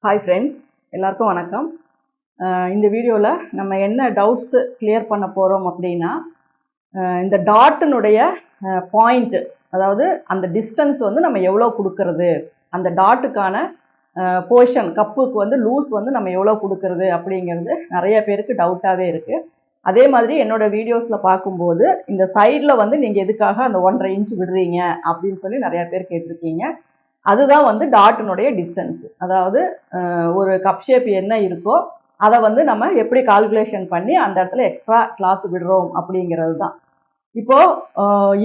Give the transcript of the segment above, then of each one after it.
Hi friends, எல்லாருக்கும் வணக்கம். இந்த வீடியோவில் நம்ம என்ன டவுட்ஸ் கிளியர் பண்ண போகிறோம் அப்படின்னா, இந்த டாட்டினுடைய பாயிண்ட்டு, அதாவது அந்த டிஸ்டன்ஸ் வந்து நம்ம எவ்வளோ கொடுக்கறது, அந்த டாட்டுக்கான போர்ஷன் கப்புக்கு வந்து லூஸ் வந்து நம்ம எவ்வளோ கொடுக்கறது அப்படிங்கிறது நிறைய பேருக்கு டவுட்டாகவே இருக்குது. அதே மாதிரி என்னோடய வீடியோஸில் பார்க்கும்போது இந்த சைடில் வந்து நீங்கள் எதுக்காக அந்த 1.5 இன்ச் விடுறீங்க அப்படின்னு சொல்லி நிறையா பேர் கேட்டிருக்கீங்க. அதுதான் வந்து டாட்டினுடைய டிஸ்டன்ஸ். அதாவது ஒரு கப் ஷேப் என்ன இருக்கோ அதை வந்து நம்ம எப்படி கால்குலேஷன் பண்ணி அந்த இடத்துல எக்ஸ்ட்ரா கிளாத் விடுறோம் அப்படிங்கிறது தான். இப்போ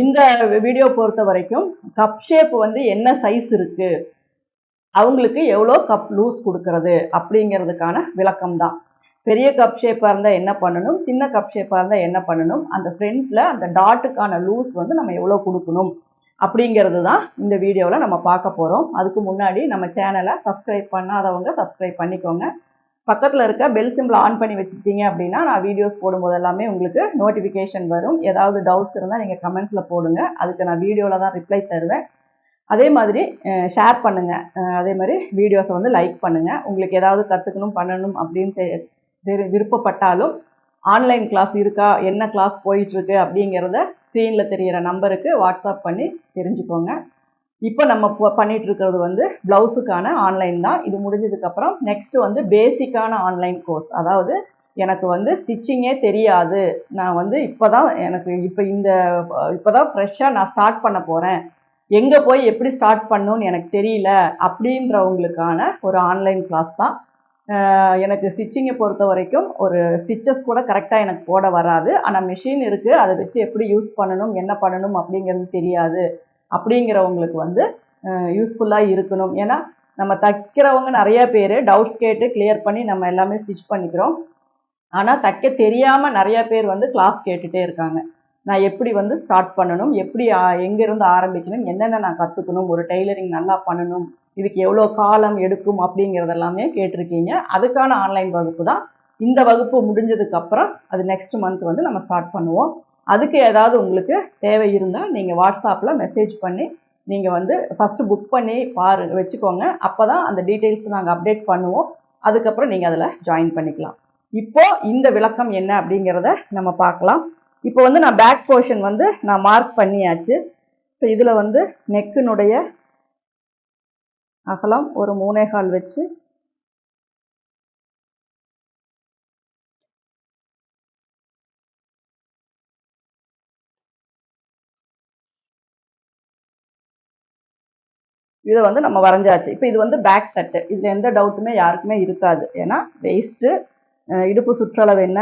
இந்த வீடியோ பொறுத்த வரைக்கும் கப் ஷேப் வந்து என்ன சைஸ் இருக்கு, அவங்களுக்கு எவ்வளோ கப் லூஸ் கொடுக்கறது அப்படிங்கிறதுக்கான விளக்கம் தான். பெரிய கப் ஷேப்பாக இருந்தால் என்ன பண்ணணும், சின்ன கப் ஷேப்பாக இருந்தால் என்ன பண்ணணும், அந்த ஃப்ரண்ட்டில் அந்த டாட்டுக்கான லூஸ் வந்து நம்ம எவ்வளோ கொடுக்கணும் அப்படிங்கிறது தான் இந்த வீடியோவில் நம்ம பார்க்க போகிறோம். அதுக்கு முன்னாடி நம்ம சேனலை சப்ஸ்கிரைப் பண்ணாதவங்க சப்ஸ்கிரைப் பண்ணிக்கோங்க. பக்கத்தில் இருக்க பெல் சிம்பிள் ஆன் பண்ணி வச்சுக்கிட்டீங்க அப்படின்னா நான் வீடியோஸ் போடும்போது எல்லாமே உங்களுக்கு நோட்டிஃபிகேஷன் வரும். ஏதாவது டவுட்ஸ் இருந்தால் நீங்கள் கமெண்ட்ஸில் போடுங்க, அதுக்கு நான் வீடியோவில் தான் ரிப்ளை தருவேன். அதே மாதிரி ஷேர் பண்ணுங்கள், அதே மாதிரி வீடியோஸை வந்து லைக் பண்ணுங்கள். உங்களுக்கு ஏதாவது கற்றுக்கணும் பண்ணணும் அப்படின்னு விருப்பப்பட்டாலும் ஆன்லைன் கிளாஸ் இருக்கா, என்ன கிளாஸ் போயிட்டுருக்கு அப்படிங்கிறத ஸ்க்ரீனில் தெரிகிற நம்பருக்கு வாட்ஸ்அப் பண்ணி தெரிஞ்சுக்கோங்க. இப்போ நம்ம பண்ணிகிட்டு இருக்கிறது வந்து ப்ளவுஸுக்கான ஆன்லைன் தான். இது முடிஞ்சதுக்கப்புறம் நெக்ஸ்ட்டு வந்து பேசிக்கான ஆன்லைன் கோர்ஸ். அதாவது எனக்கு வந்து ஸ்டிச்சிங்கே தெரியாது, நான் வந்து இப்போ தான் ஃப்ரெஷ்ஷாக நான் ஸ்டார்ட் பண்ண போகிறேன், எங்கே போய் எப்படி ஸ்டார்ட் பண்ணணும்னு எனக்கு தெரியல அப்படின்றவங்களுக்கான ஒரு ஆன்லைன் கிளாஸ் தான். எனக்கு ஸ்டிச்சிங்கை பொறுத்த வரைக்கும் ஒரு ஸ்டிச்சஸ் கூட கரெக்டாக எனக்கு போட வராது. ஆனால் மிஷின் இருக்குது, அதை வச்சு எப்படி யூஸ் பண்ணணும் என்ன பண்ணணும் அப்படிங்கிறது தெரியாது அப்படிங்கிறவங்களுக்கு வந்து யூஸ்ஃபுல்லாக இருக்கணும். ஏன்னா நம்ம தைக்கிறவங்க நிறைய பேர் டவுட்ஸ் கேட்டு கிளியர் பண்ணி நம்ம எல்லாமே ஸ்டிச் பண்ணிக்கிறோம். ஆனால் தைக்க தெரியாமல் நிறைய பேர் வந்து கிளாஸ் கேட்டுகிட்டே இருக்காங்க. நான் எப்படி வந்து ஸ்டார்ட் பண்ணணும், எப்படி எங்கேருந்து ஆரம்பிக்கணும், என்னென்ன நான் கற்றுக்கணும், ஒரு டெய்லரிங் நல்லா பண்ணணும், இதுக்கு எவ்வளோ காலம் எடுக்கும் அப்படிங்கிறதெல்லாமே கேட்டிருக்கீங்க. அதுக்கான ஆன்லைன் வகுப்பு தான். இந்த வகுப்பு முடிஞ்சதுக்கப்புறம் அது நெக்ஸ்ட் மந்த் வந்து நம்ம ஸ்டார்ட் பண்ணுவோம். அதுக்கு ஏதாவது உங்களுக்கு தேவை இருந்தால் நீங்கள் வாட்ஸ்அப்பில் மெசேஜ் பண்ணி நீங்கள் வந்து ஃபஸ்ட்டு புக் பண்ணி வச்சுக்கோங்க. அப்போ தான் அந்த டீட்டெயில்ஸ் நாங்கள் அப்டேட் பண்ணுவோம். அதுக்கப்புறம் நீங்கள் அதில் ஜாயின் பண்ணிக்கலாம். இப்போது இந்த விளக்கம் என்ன அப்படிங்கிறத நம்ம பார்க்கலாம். இப்போ வந்து நான் பேக் போர்ஷன் வந்து நான் மார்க் பண்ணியாச்சு. இப்போ இதில் வந்து நெக்கினுடைய அகலம் ஒரு 3.25 வச்சு இதை வந்து நம்ம வரைஞ்சாச்சு. இப்போ இது வந்து பேக் தட்டு. இதில் எந்த டவுட்டுமே யாருக்குமே இருக்காது. ஏன்னா வெயிஸ்ட்டு, இடுப்பு சுற்றளவு என்ன,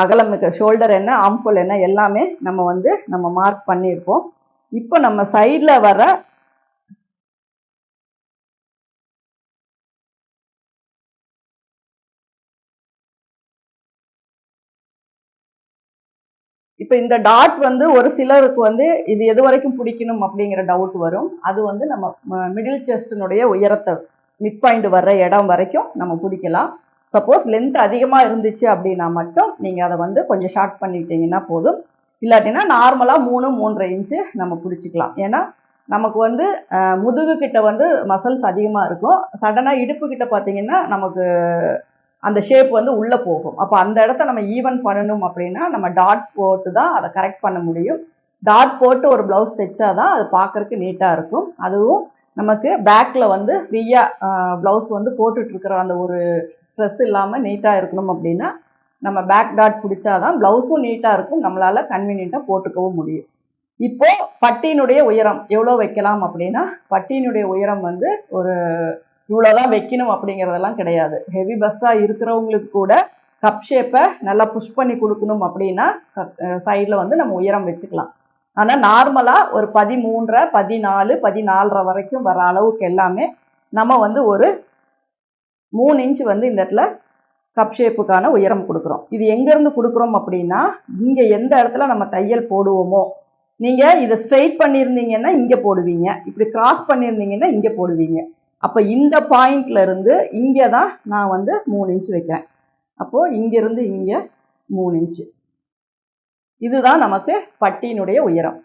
அகலம், ஷோல்டர் என்ன, ஆம்ஹோல் என்ன, எல்லாமே நம்ம மார்க் பண்ணியிருப்போம். இப்போ நம்ம சைடில் வர இப்போ இந்த டாட் வந்து ஒரு சிலருக்கு வந்து இது எது வரைக்கும் பிடிக்கணும் அப்படிங்கிற டவுட் வரும். அது வந்து நம்ம மிடில் செஸ்டினுடைய உயரத்தை மிட் பாயிண்ட் வர்ற இடம் வரைக்கும் நம்ம பிடிக்கலாம். சப்போஸ் லென்த் அதிகமாக இருந்துச்சு அப்படின்னா மட்டும் நீங்கள் அதை வந்து கொஞ்சம் ஷார்ட் பண்ணிட்டீங்கன்னா போதும். இல்லாட்டினா நார்மலாக 3-3.5 இன்ச்சு நம்ம பிடிச்சிக்கலாம். ஏன்னா நமக்கு வந்து முதுகு கிட்ட வந்து மசில்ஸ் அதிகமாக இருக்கும். சடனாக இடுப்பு கிட்ட பார்த்தீங்கன்னா நமக்கு அந்த ஷேப் வந்து உள்ளே போகும். அப்போ அந்த இடத்த நம்ம ஈவன் பண்ணணும் அப்படின்னா நம்ம டாட் போட்டு தான் அதை கரெக்ட் பண்ண முடியும். டாட் போட்டு ஒரு ப்ளவுஸ் தைச்சா தான் அது பார்க்குறதுக்கு நீட்டாக இருக்கும். அதுவும் நமக்கு பேக்கில் வந்து ஃப்ரீயாக ப்ளவுஸ் வந்து போட்டுட்ருக்கிற அந்த ஒரு ஸ்ட்ரெஸ் இல்லாமல் நீட்டாக இருக்கணும் அப்படின்னா நம்ம பேக் டாட் பிடிச்சாதான் ப்ளவுஸும் நீட்டாக இருக்கும், நம்மளால் கன்வீனியண்ட்டாக போட்டுக்கவும் முடியும். இப்போது பட்டியினுடைய உயரம் எவ்வளோ வைக்கலாம் அப்படின்னா, பட்டியினுடைய உயரம் வந்து ஒரு இவ்வளோதான் வைக்கணும் அப்படிங்கிறதெல்லாம் கிடையாது. ஹெவி பஸ்டாக இருக்கிறவங்களுக்கு கூட கப் ஷேப்பை நல்லா புஷ் பண்ணி கொடுக்கணும் அப்படின்னா சைடில் வந்து நம்ம உயரம் வச்சுக்கலாம். ஆனால் நார்மலாக ஒரு 13, 14, 14.5 வரைக்கும் வர அளவுக்கு எல்லாமே நம்ம வந்து ஒரு 3 இன்ச்சு வந்து இந்த இடத்துல கப் ஷேப்புக்கான உயரம் கொடுக்குறோம். இது எங்கேருந்து கொடுக்குறோம் அப்படின்னா, இங்கே எந்த இடத்துல நம்ம தையல் போடுவோமோ, நீங்கள் இதை ஸ்ட்ரெயிட் பண்ணியிருந்தீங்கன்னா இங்கே போடுவீங்க, இப்படி கிராஸ் பண்ணியிருந்தீங்கன்னா இங்கே போடுவீங்க. அப்போ இந்த பாயிண்ட்ல இருந்து இங்கே தான் நான் வந்து 3 இன்ச்சு வைக்கிறேன். அப்போது இங்கேருந்து இங்கே 3 இன்ச்சு. இதுதான் நமக்கு பட்டியினுடைய உயரம்.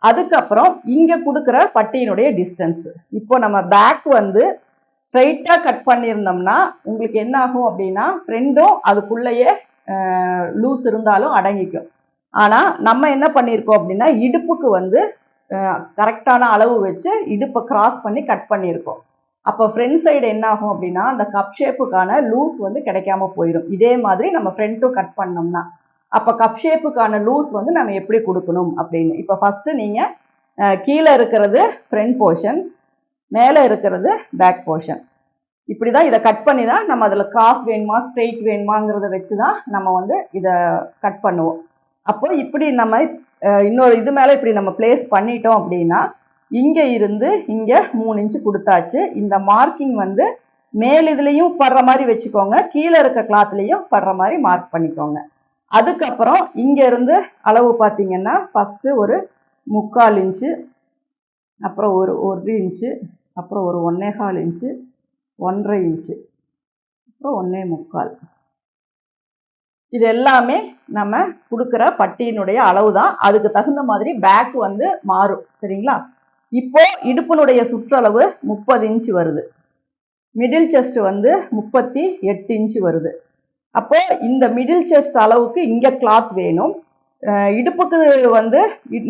அதுக்கப்புறம் இங்கே கொடுக்குற பட்டியினுடைய டிஸ்டன்ஸ். இப்போ நம்ம பேக் வந்து ஸ்ட்ரைட்டாக கட் பண்ணியிருந்தோம்னா உங்களுக்கு என்ன ஆகும் அப்படின்னா ஃப்ரெண்டும் அதுக்குள்ளேயே லூஸ் இருந்தாலும் அடங்கிக்கும். ஆனால் நம்ம என்ன பண்ணியிருக்கோம் அப்படின்னா இடுப்புக்கு வந்து கரெக்டான அளவு வச்சு இடுப்பை கிராஸ் பண்ணி கட் பண்ணியிருக்கோம். அப்போ ஃப்ரண்ட் சைடு என்ன ஆகும் அப்படின்னா அந்த கப் ஷேப்புக்கான லூஸ் வந்து கிடைக்காம போயிடும். இதே மாதிரி நம்ம ஃப்ரண்ட்டும் கட் பண்ணோம்னா அப்போ கப் ஷேப்புக்கான லூஸ் வந்து நம்ம எப்படி கொடுக்கணும் அப்படின்னு இப்போ ஃபஸ்ட்டு நீங்கள் கீழே இருக்கிறது ஃப்ரண்ட் போர்ஷன், மேலே இருக்கிறது பேக் போர்ஷன். இப்படி தான் இதை கட் பண்ணி தான் நம்ம அதில் கிராஸ் வேணுமா ஸ்ட்ரெயிட் வேணுமாங்கிறத வச்சு தான் நம்ம வந்து இதை கட் பண்ணுவோம். அப்போ இப்படி நம்ம இன்னொரு இது மேலே இப்படி நம்ம பிளேஸ் பண்ணிட்டோம் அப்படின்னா இங்கே இருந்து இங்கே 3 இன்ச்சு கொடுத்தாச்சு. இந்த மார்க்கிங் வந்து மேல் இதுலேயும் படுற மாதிரி வச்சுக்கோங்க, கீழே இருக்க கிளாத்லேயும் படுற மாதிரி மார்க் பண்ணிக்கோங்க. அதுக்கப்புறம் இங்கே இருந்து அளவு பார்த்தீங்கன்னா ஃபஸ்ட்டு ஒரு 3/4 இன்ச்சு, அப்புறம் ஒரு 1 இன்ச்சு, அப்புறம் ஒரு 1.25 இன்ச்சு, 1.5 இன்ச்சு, அப்புறம் 1.25. இது எல்லாமே நம்ம கொடுக்குற பட்டியினுடைய அளவு தான். அதுக்கு தகுந்த மாதிரி பேக் வந்து மாறும். சரிங்களா? இப்போ இடுப்பினுடைய சுற்றளவு 30 இன்ச்சு வருது, மிடில் செஸ்ட் வந்து 38 இன்ச்சு வருது. அப்போ இந்த மிடில் செஸ்ட் அளவுக்கு இங்கே கிளாத் வேணும். இடுப்புக்கு வந்து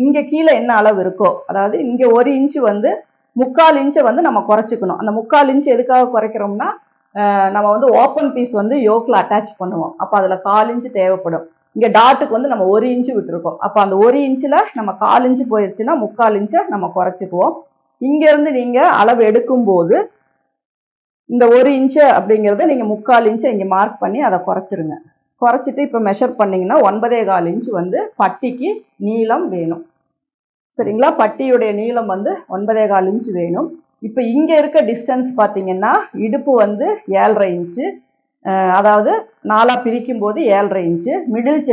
இங்கே கீழே என்ன அளவு இருக்கோ, அதாவது இங்கே 1 இன்ச்சு வந்து 3/4 இன்ச்சை வந்து நம்ம குறைச்சிக்கணும். அந்த 3/4 இன்ச்சு எதுக்காக குறைக்கிறோம்னா நம்ம வந்து ஓப்பன் பீஸ் வந்து யோக்கில் அட்டாச் பண்ணுவோம். அப்போ அதில் 1/4 இன்ச்சு தேவைப்படும். இங்கே டாட்டுக்கு வந்து நம்ம 1 இன்ச்சு விட்டுருக்கோம். அப்போ அந்த 1 இன்ச்சில் நம்ம 1/4 இன்ச்சு போயிடுச்சுன்னா 3/4 இன்ச்சை நம்ம குறைச்சிக்குவோம். இங்கேருந்து நீங்கள் அளவு எடுக்கும்போது இந்த 1 இன்ச்சு அப்படிங்கிறத நீங்கள் 3/4 இன்ச்சை இங்கே மார்க் பண்ணி அதை குறைச்சிருங்க. குறைச்சிட்டு இப்போ மெஷர் பண்ணிங்கன்னா 9.25 இன்ச்சு வந்து பட்டிக்கு நீளம் வேணும். சரிங்களா? பட்டியுடைய நீளம் வந்து 9.25 இன்ச்சு வேணும். இப்போ இங்கே இருக்க டிஸ்டன்ஸ் பார்த்தீங்கன்னா இடுப்பு வந்து 7.5 இன்ச்சு, அதாவது 4ஆக பிரிக்கும் போது 7.5 இன்ச்சு. மிடில்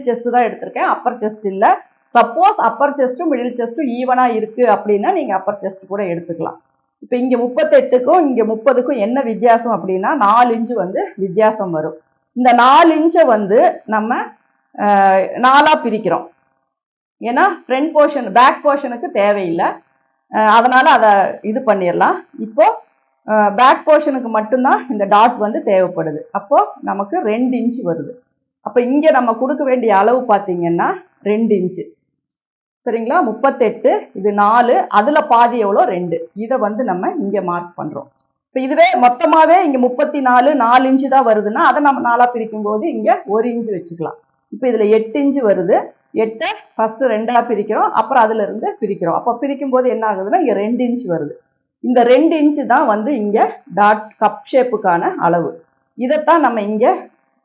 செஸ்ட்டு தான் எடுத்திருக்கேன், அப்பர் செஸ்ட் இல்லை. சப்போஸ் அப்பர் செஸ்ட்டும் மிடில் செஸ்ட்டும் ஈவனாக இருக்குது அப்படின்னா நீங்கள் அப்பர் செஸ்ட் கூட எடுத்துக்கலாம். இப்போ இங்கே 38க்கும் இங்கே 30க்கும் என்ன வித்தியாசம் அப்படின்னா 4 இன்ச்சு வந்து வித்தியாசம் வரும். இந்த 4 இன்ச்சை வந்து நம்ம 4ஆக பிரிக்கிறோம். ஏன்னா ஃப்ரண்ட் போர்ஷன் பேக் போர்ஷனுக்கு தேவையில்லை, அதனால் அதை இது பண்ணிடலாம். இப்போ பேக் போர்ஷனுக்கு மட்டும்தான் இந்த டாட் வந்து தேவைப்படுது. அப்போது நமக்கு 2 இன்ச்சு வருது. அப்போ இங்கே நம்ம கொடுக்க வேண்டிய அளவு பார்த்தீங்கன்னா 2 இன்ச்சு. சரிங்களா? 38, இது 4, அதில் பாதி எவ்வளோ 2. இதை வந்து நம்ம இங்கே மார்க் பண்ணுறோம். இப்போ இதுவே மொத்தமாகவே இங்கே 34 4 இன்ச்சு தான் வருதுன்னா அதை நம்ம 4ஆக பிரிக்கும் போது இங்கே 1 இன்ச்சு வச்சுக்கலாம். இப்போ இதில் 8 இன்ச்சு வருது. 8 ஃபஸ்ட்டு 2ஆக பிரிக்கிறோம், அப்புறம் அதிலிருந்து பிரிக்கிறோம். அப்போ பிரிக்கும் போது என்ன ஆகுதுன்னா இங்கே 2 இன்ச்சு வருது. இந்த 2 இன்ச்சு தான் வந்து இங்கே டாட் கப் ஷேப்புக்கான அளவு. இதைத்தான் நம்ம இங்கே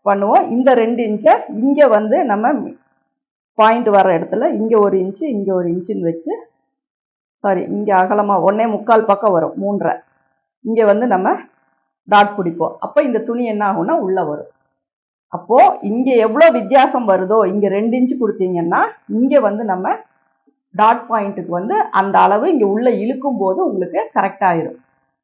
பண்ணுவோம். இந்த 2 இன்ச்சை இங்கே வந்து நம்ம பாயிண்ட் வர இடத்துல இங்கே 1 இன்ச்சு இங்கே 1 இன்ச்சுன்னு வச்சு, சாரி இங்கே அகலமாக 1.25 பக்கம் வரும், 3.5 இங்கே வந்து நம்ம டாட் பிடிப்போம். அப்போ இந்த துணி என்ன ஆகும்னா உள்ளே வரும். அப்போது இங்கே எவ்வளோ வித்தியாசம் வருதோ, இங்கே 2 இன்ச்சு கொடுத்தீங்கன்னா இங்கே வந்து நம்ம டாட் பாயிண்ட்டுக்கு வந்து அந்த அளவு இங்கே உள்ளே இழுக்கும் போது உங்களுக்கு கரெக்டாகிடும்.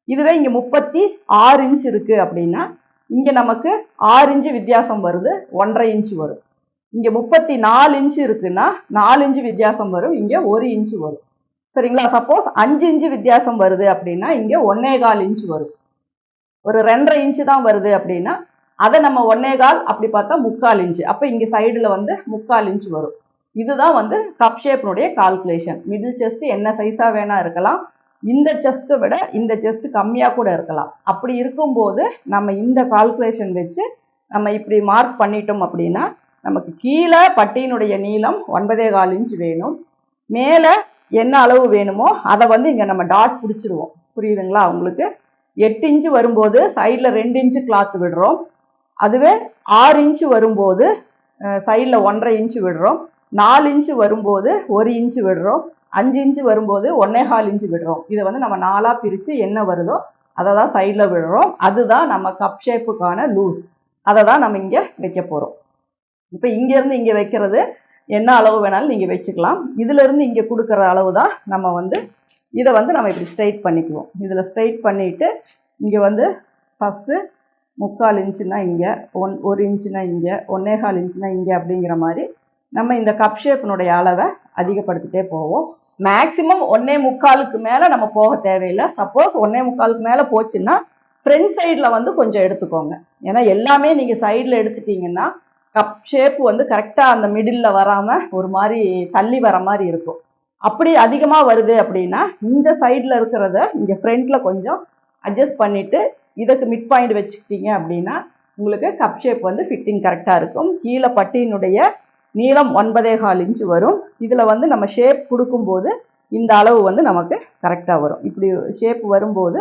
இதுவே இங்கே 36 இன்ச்சு இருக்குது அப்படின்னா இங்கே நமக்கு 6 இன்ச்சு வித்தியாசம் வருது, 1.5 இன்ச்சு வரும். இங்கே 34 இன்ச்சு இருக்குன்னா 4 இன்ச்சு வித்தியாசம் வரும், இங்கே 1 இன்ச்சு வரும். சரிங்களா? சப்போஸ் 5 இன்ச்சு வித்தியாசம் வருது அப்படின்னா இங்கே 1.25 இன்ச்சு வரும். ஒரு 2.5 இன்ச்சு தான் வருது அப்படின்னா அதை நம்ம 1.25 அப்படி பார்த்தா 3/4 இன்ச்சு. அப்போ இங்கே சைடில் வந்து 3/4 இன்ச்சு வரும். இதுதான் வந்து கப் ஷேப்னுடைய கால்குலேஷன். மிடில் செஸ்ட் என்ன சைஸாக வேணா இருக்கலாம், இந்த செஸ்ட்டை விட இந்த செஸ்ட் கம்மியாக கூட இருக்கலாம். அப்படி இருக்கும்போது நம்ம இந்த கால்குலேஷன் வச்சு நம்ம இப்படி மார்க் பண்ணிட்டோம் அப்படின்னா நமக்கு கீழே பட்டியினுடைய நீளம் 9.25 இன்ச்சு வேணும், மேலே என்ன அளவு வேணுமோ அதை வந்து இங்கே நம்ம டாட் பிடிச்சிருவோம். புரியுதுங்களா உங்களுக்கு? 8 இன்ச்சு வரும்போது சைடில் 2 இன்ச்சு கிளாத் விடுறோம். அதுவே 6 இன்ச்சு வரும்போது சைடில் 1.5 இன்ச்சு விடுறோம். 4 இன்ச்சு வரும்போது 1 இன்ச்சு விடுறோம். 5 இன்ச்சு வரும்போது 1.25 இன்ச்சு விடுறோம். இதை வந்து நம்ம 4ஆக பிரித்து என்ன வருதோ அதை தான் சைடில் விடுறோம். அதுதான் நம்ம கப் ஷேப்புக்கான லூஸ். அதை தான் நம்ம இங்கே வைக்க போகிறோம். இப்போ இங்கேருந்து இங்கே வைக்கிறது என்ன அளவு வேணாலும் நீங்கள் வச்சுக்கலாம். இதிலேருந்து இங்கே கொடுக்குற அளவு தான் நம்ம வந்து இதை வந்து நம்ம இப்படி ஸ்ட்ரைட் பண்ணிக்குவோம். இதில் ஸ்ட்ரைட் பண்ணிவிட்டு இங்கே வந்து ஃபஸ்ட்டு 3/4 இன்ச்சுனா இங்கே, 1 இன்ச்சுனா இங்கே, 1.25 இன்ச்சுனா இங்கே அப்படிங்கிற மாதிரி நம்ம இந்த கப் ஷேப்பினுடைய அளவை அதிகப்படுத்திட்டே போவோம். மேக்ஸிமம் 1.25க்கு மேலே நம்ம போக தேவையில்லை. சப்போஸ் 1.25க்கு மேலே போச்சுன்னா ஃப்ரண்ட் சைடில் வந்து கொஞ்சம் எடுத்துக்கோங்க. ஏன்னா எல்லாமே நீங்கள் சைடில் எடுத்துட்டீங்கன்னா கப் ஷேப் வந்து கரெக்டாக அந்த மிடில் வராமல் ஒரு மாதிரி தள்ளி வர மாதிரி இருக்கும். அப்படி அதிகமாக வருது அப்படின்னா இந்த சைடில் இருக்கிறத இங்கே ஃப்ரண்ட்டில் கொஞ்சம் அட்ஜஸ்ட் பண்ணிவிட்டு இதுக்கு மிட் பாயிண்ட் வச்சுக்கிட்டீங்க அப்படின்னா உங்களுக்கு கப் ஷேப் வந்து ஃபிட்டிங் கரெக்டாக இருக்கும். கீழே பட்டியினுடைய நீளம் 9.25 இன்ச்சு வரும். இதில் வந்து நம்ம ஷேப் கொடுக்கும்போது இந்த அளவு வந்து நமக்கு கரெக்டாக வரும். இப்படி ஷேப் வரும்போது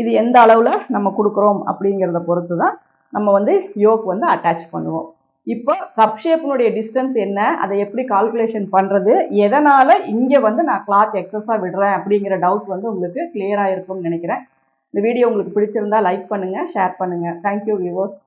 இது எந்த அளவில் நம்ம கொடுக்குறோம் அப்படிங்கிறத பொறுத்து தான் நம்ம வந்து யோக் வந்து அட்டாச் பண்ணுவோம். இப்போ கப் ஷேப்பினுடைய டிஸ்டன்ஸ் என்ன, அதை எப்படி கால்குலேஷன் பண்ணுறது, எதனால் இங்கே வந்து நான் கிளாத் எக்ஸஸாக விடுறேன் அப்படிங்கிற டவுட் வந்து உங்களுக்கு கிளியராக இருக்கும்னு நினைக்கிறேன். இந்த வீடியோ உங்களுக்கு பிடிச்சிருந்தா லைக் பண்ணுங்கள், ஷேர் பண்ணுங்கள். Thank you viewers.